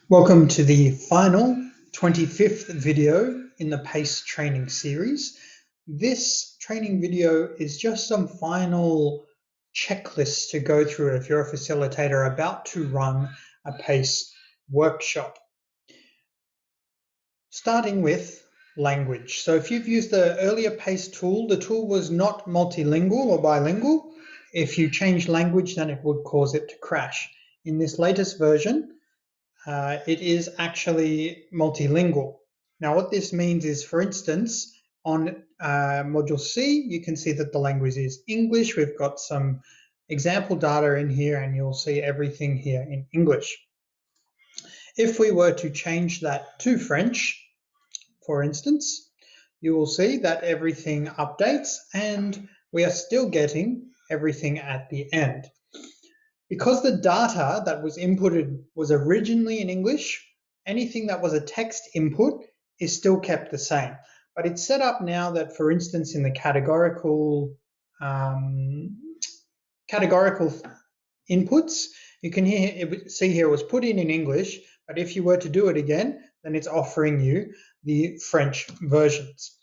Welcome to the final 25th video in the PAICE training series. This training video is just some final checklists to go through if you're a facilitator about to run a PAICE workshop. Starting with language. So if you've used the earlier PAICE tool, the tool was not multilingual or bilingual. If you change language, then it would cause it to crash. In this latest version, it is actually multilingual. Now, what this means is, for instance, on Module C, you can see that the language is English. We've got some example data in here, and you'll see everything here in English. If we were to change that to French, for instance, you will see that everything updates, and we are still getting everything at the end. Because the data that was inputted was originally in English, anything that was a text input is still kept the same. But it's set up now that, for instance, in the categorical inputs, you can see here it was put in English, but if you were to do it again, then it's offering you the French versions.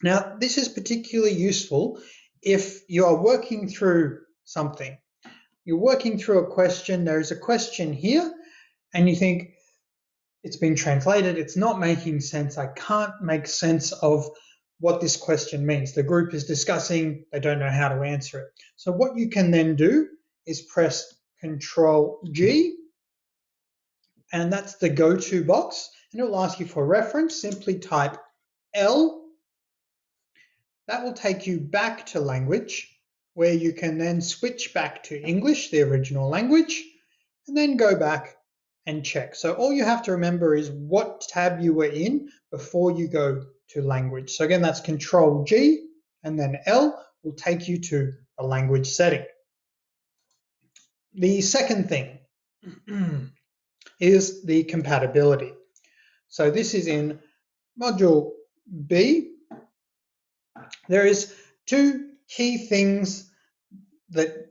Now, this is particularly useful if you are working through something. You're working through a question, there's a question here, and you think, it's been translated, it's not making sense, I can't make sense of what this question means. The group is discussing, they don't know how to answer it. So what you can then do is press Control G, and that's the go-to box, and it will ask you for reference. Simply type L. That will take you back to language, where you can then switch back to English, the original language, and then go back and check. So all you have to remember is what tab you were in before you go to language. So again, that's Control G, and then L will take you to the language setting. The second thing is the compatibility. So this is in Module B. There is two key things that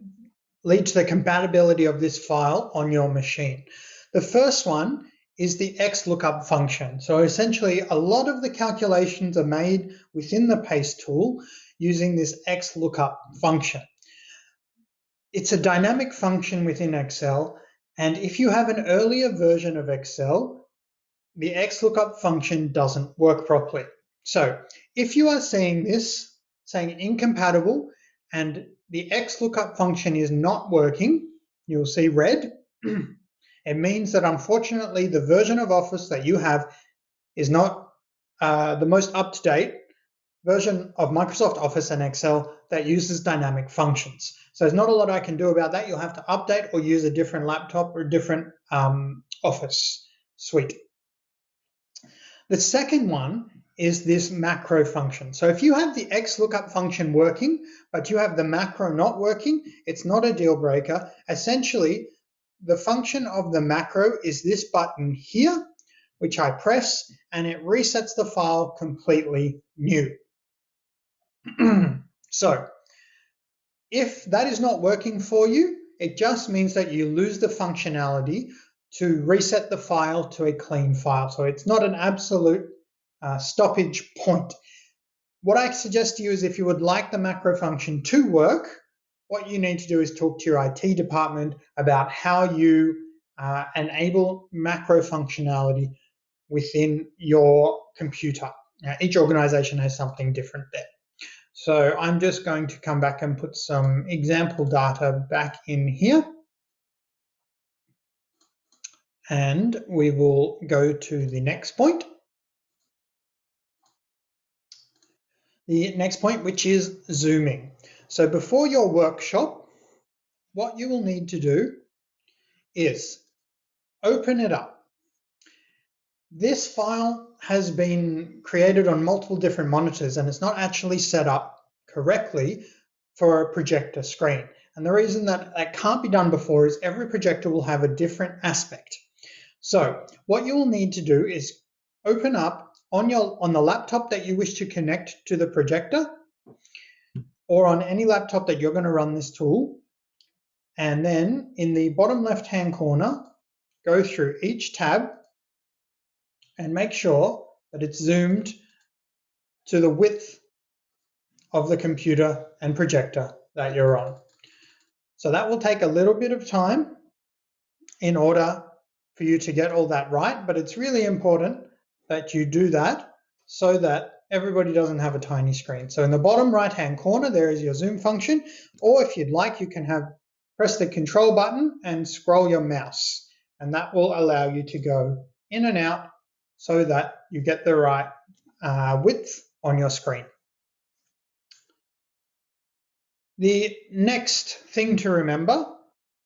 lead to the compatibility of this file on your machine. The first one is the XLOOKUP function. So essentially, a lot of the calculations are made within the PAICE tool using this XLOOKUP function. It's a dynamic function within Excel, and if you have an earlier version of Excel, the XLOOKUP function doesn't work properly. So if you are seeing this, saying incompatible, and the XLOOKUP function is not working, you'll see red. It means that unfortunately the version of Office that you have is not the most up-to-date version of Microsoft Office and Excel that uses dynamic functions. So there's not a lot I can do about that. You'll have to update or use a different laptop or a different Office suite. The second one is this macro function. So if you have the XLOOKUP function working, but you have the macro not working, it's not a deal breaker. Essentially, the function of the macro is this button here, which I press, and it resets the file completely new. So if that is not working for you, it just means that you lose the functionality to reset the file to a clean file. So it's not an absolute stoppage point. What I suggest to you is if you would like the macro function to work, what you need to do is talk to your IT department about how you enable macro functionality within your computer. Now, each organization has something different there. So I'm just going to come back and put some example data back in here. And we will go to the next point. The next point, which is zooming. So before your workshop, what you will need to do is open it up. This file has been created on multiple different monitors, and it's not actually set up correctly for a projector screen. And the reason that that can't be done before is every projector will have a different aspect. So what you will need to do is open up on the laptop that you wish to connect to the projector, or on any laptop that you're going to run this tool. And then in the bottom left-hand corner, go through each tab and make sure that it's zoomed to the width of the computer and projector that you're on. So that will take a little bit of time in order for you to get all that right, but it's really important that you do that so that everybody doesn't have a tiny screen. So in the bottom right-hand corner, there is your zoom function, or if you'd like, you can press the control button and scroll your mouse, and that will allow you to go in and out so that you get the right width on your screen. The next thing to remember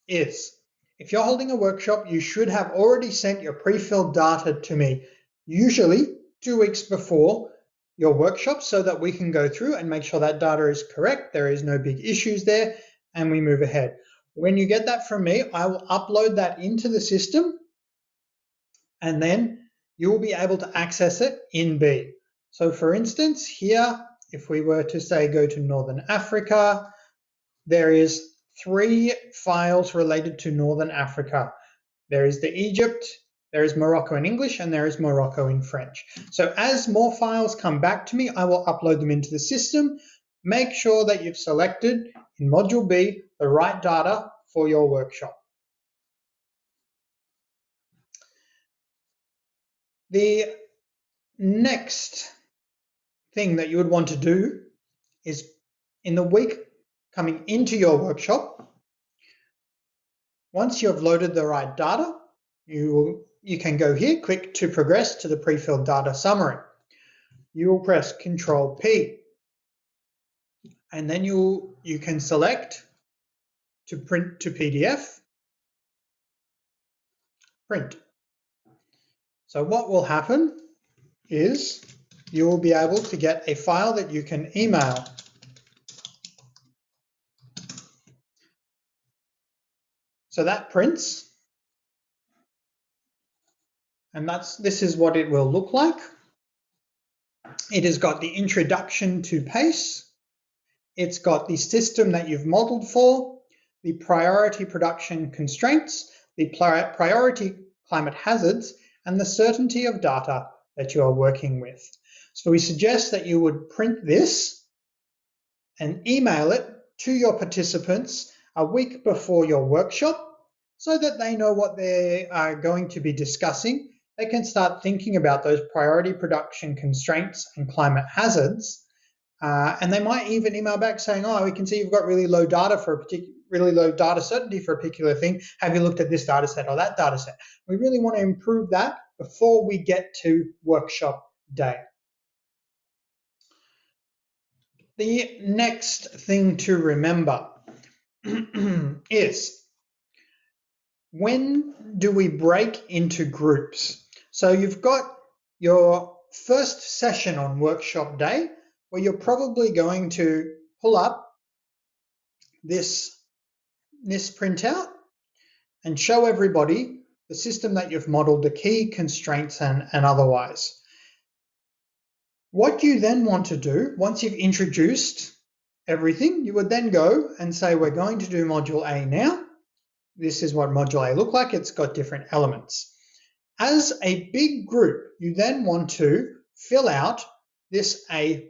is if you're holding a workshop, you should have already sent your pre-filled data to me, usually 2 weeks before your workshop, so that we can go through and make sure that data is correct, there is no big issues there, and we move ahead. When you get that from me, I will upload that into the system, and then you will be able to access it in B. So for instance, here, if we were to say go to Northern Africa, there is 3 files related to Northern Africa. There is the Egypt, there is Morocco in English, and there is Morocco in French. So as more files come back to me, I will upload them into the system. Make sure that you've selected in Module B the right data for your workshop. The next thing that you would want to do is in the week coming into your workshop, once you have loaded the right data, you can go here, click to progress to the pre-filled data summary. You will press Control P, and then you can select to print to PDF, print. So what will happen is you will be able to get a file that you can email. So that prints, and this is what it will look like. It has got the introduction to PAICE. It's got the system that you've modeled for, the priority production constraints, the priority climate hazards, and the certainty of data that you are working with. So we suggest that you would print this and email it to your participants a week before your workshop so that they know what they are going to be discussing. They can start thinking about those priority production constraints and climate hazards. And they might even email back saying, oh, we can see you've got really low data for a really low data certainty for a particular thing. Have you looked at this data set or that data set? We really want to improve that before we get to workshop day. The next thing to remember is when do we break into groups? So you've got your first session on workshop day where you're probably going to pull up this printout and show everybody the system that you've modeled, the key constraints and otherwise. What you then want to do, once you've introduced everything, you would then go and say, we're going to do Module A now. This is what Module A look like. It's got different elements. As a big group, you then want to fill out this A-.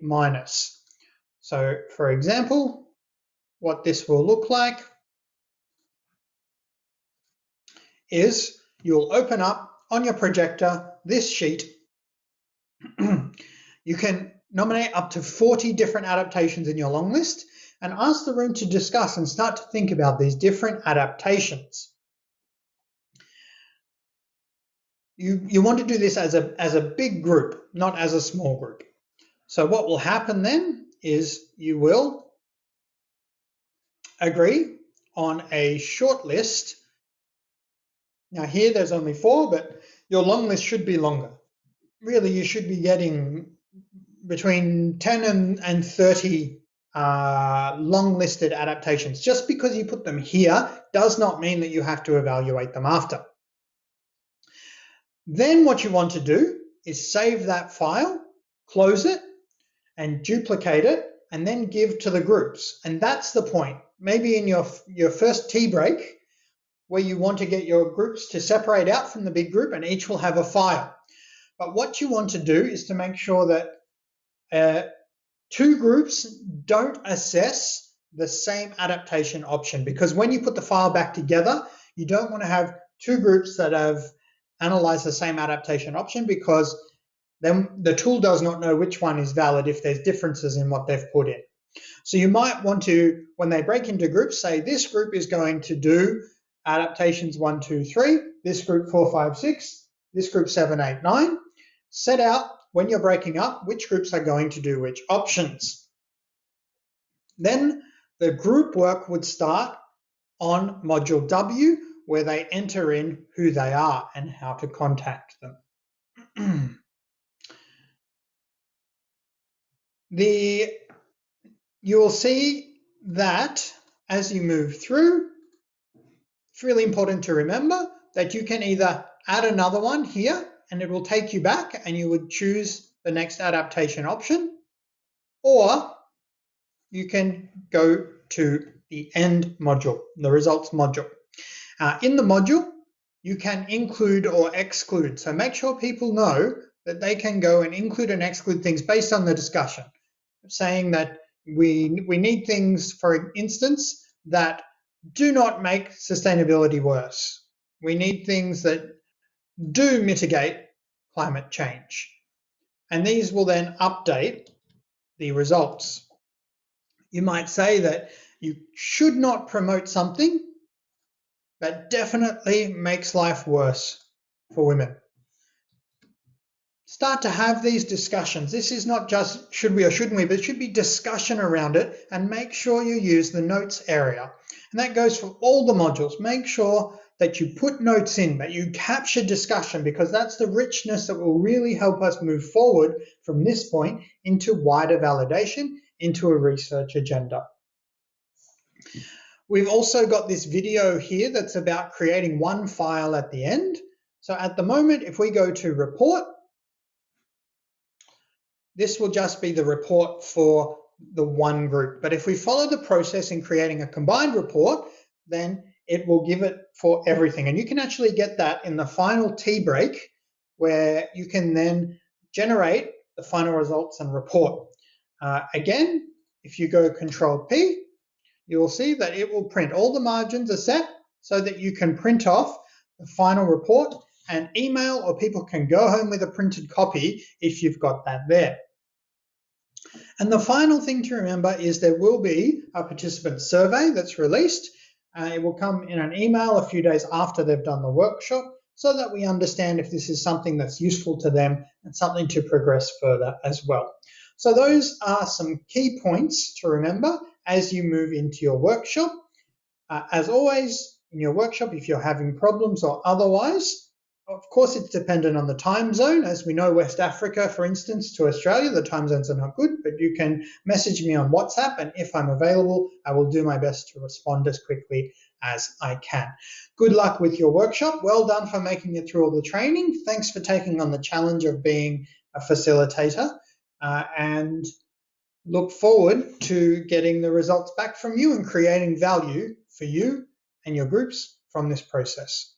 So for example, what this will look like is you'll open up on your projector this sheet. You can nominate up to 40 different adaptations in your long list and ask the room to discuss and start to think about these different adaptations. You want to do this as a big group, not as a small group. So what will happen then is you will agree on a short list. Now here there's only 4, but your long list should be longer. Really, you should be getting between 10 and 30 long listed adaptations. Just because you put them here does not mean that you have to evaluate them after. Then what you want to do is save that file, close it, and duplicate it, and then give to the groups. And that's the point. Maybe in your first tea break, where you want to get your groups to separate out from the big group and each will have a file. But what you want to do is to make sure that two groups don't assess the same adaptation option, because when you put the file back together, you don't want to have two groups that have analyzed the same adaptation option, because then the tool does not know which one is valid if there's differences in what they've put in. So you might want to, when they break into groups, say this group is going to do adaptations 1, 2, 3, this group 4, 5, 6, this group 7, 8, 9. Set out when you're breaking up which groups are going to do which options. Then the group work would start on module W, where they enter in who they are and how to contact them. You will see that as you move through, it's really important to remember that you can either add another one here and it will take you back and you would choose the next adaptation option, or you can go to the end module, the results module. In the module, you can include or exclude. So make sure people know that they can go and include and exclude things based on the discussion, saying that we need things, for instance, that do not make sustainability worse. We need things that do mitigate climate change. And these will then update the results. You might say that you should not promote something that definitely makes life worse for women. Start to have these discussions. This is not just should we or shouldn't we, but it should be discussion around it, and make sure you use the notes area. And that goes for all the modules. Make sure that you put notes in, that you capture discussion, because that's the richness that will really help us move forward from this point into wider validation, into a research agenda. We've also got this video here that's about creating one file at the end. So at the moment, if we go to report, this will just be the report for the one group. But if we follow the process in creating a combined report, then it will give it for everything. And you can actually get that in the final tea break, where you can then generate the final results and report. Again, if you go Control P, you will see that it will print. All the margins are set so that you can print off the final report and email, or people can go home with a printed copy if you've got that there. And the final thing to remember is there will be a participant survey that's released. It will come in an email a few days after they've done the workshop, so that we understand if this is something that's useful to them and something to progress further as well. So those are some key points to remember as you move into your workshop. As always, in your workshop, if you're having problems or otherwise, of course, it's dependent on the time zone. As we know, West Africa, for instance, to Australia, the time zones are not good, but you can message me on WhatsApp, and if I'm available, I will do my best to respond as quickly as I can. Good luck with your workshop. Well done for making it through all the training. Thanks for taking on the challenge of being a facilitator, and look forward to getting the results back from you and creating value for you and your groups from this process.